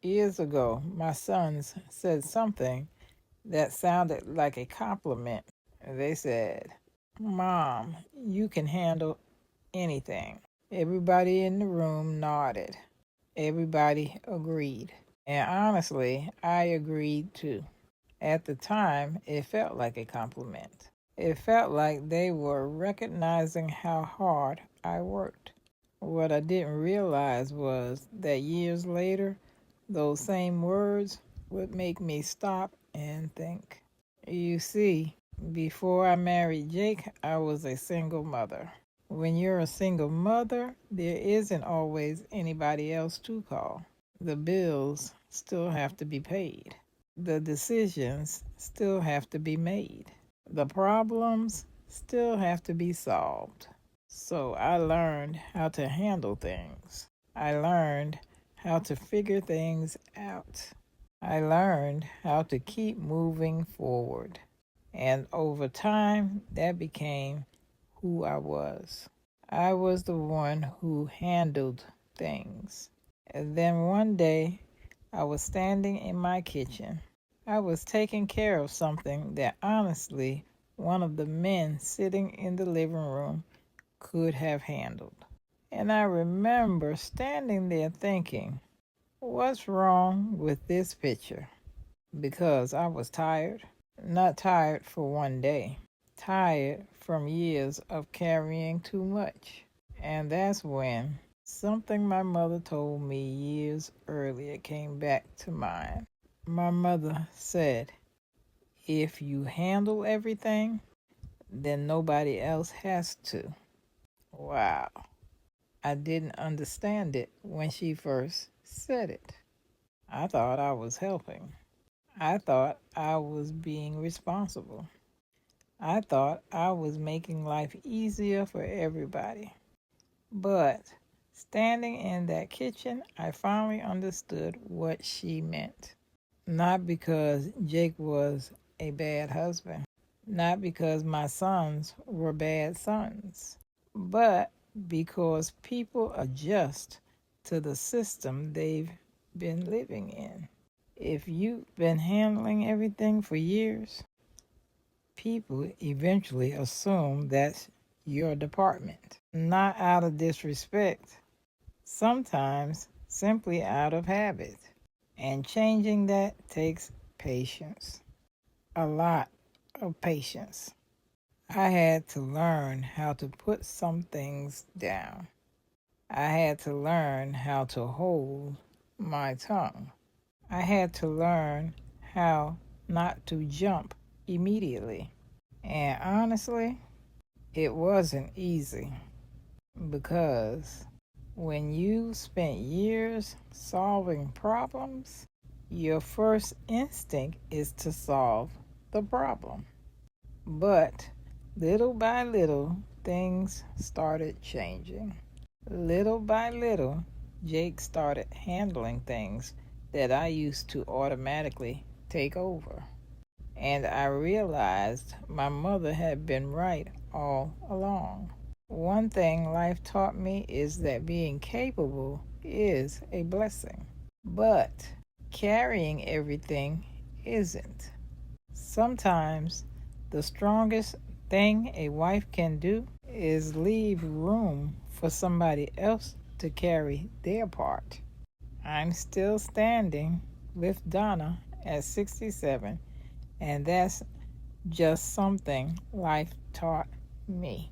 Years ago, my sons said something that sounded like a compliment. They said, "Mom, you can handle anything." Everybody in the room nodded. Everybody agreed. And honestly, I agreed too. At the time, it felt like a compliment. It felt like they were recognizing how hard I worked. What I didn't realize was that years later, those same words would make me stop and think. You see, before I married Jake, I was a single mother. When you're a single mother, there isn't always anybody else to call. The bills still have to be paid. The decisions still have to be made. The problems still have to be solved. So I learned how to handle things. I learned how to figure things out. I learned how to keep moving forward. And over time, that became who I was. I was the one who handled things. And then one day, I was standing in my kitchen. I was taking care of something that honestly one of the men sitting in the living room could have handled. And I remember standing there thinking, what's wrong with this picture? Because I was tired. Not tired for one day. Tired from years of carrying too much. And that's when something my mother told me years earlier came back to mind. My mother said, if you handle everything, then nobody else has to. Wow. I didn't understand it when she first said it. I thought I was helping. I thought I was being responsible. I thought I was making life easier for everybody. But standing in that kitchen, I finally understood what she meant. Not because Jake was a bad husband, not because my sons were bad sons, but because people adjust to the system they've been living in. If you've been handling everything for years, people eventually assume that's your department. Not out of disrespect, sometimes simply out of habit. And changing that takes patience. A lot of patience. I had to learn how to put some things down. I had to learn how to hold my tongue. I had to learn how not to jump immediately. And honestly, it wasn't easy because when you spent years solving problems, your first instinct is to solve the problem. But little by little, things started changing. Little by little, Jake started handling things that I used to automatically take over. And I realized my mother had been right all along. One thing life taught me is that being capable is a blessing, but carrying everything isn't. Sometimes the strongest thing a wife can do is leave room for somebody else to carry their part. I'm still standing with Donna at 67, and that's just something life taught me.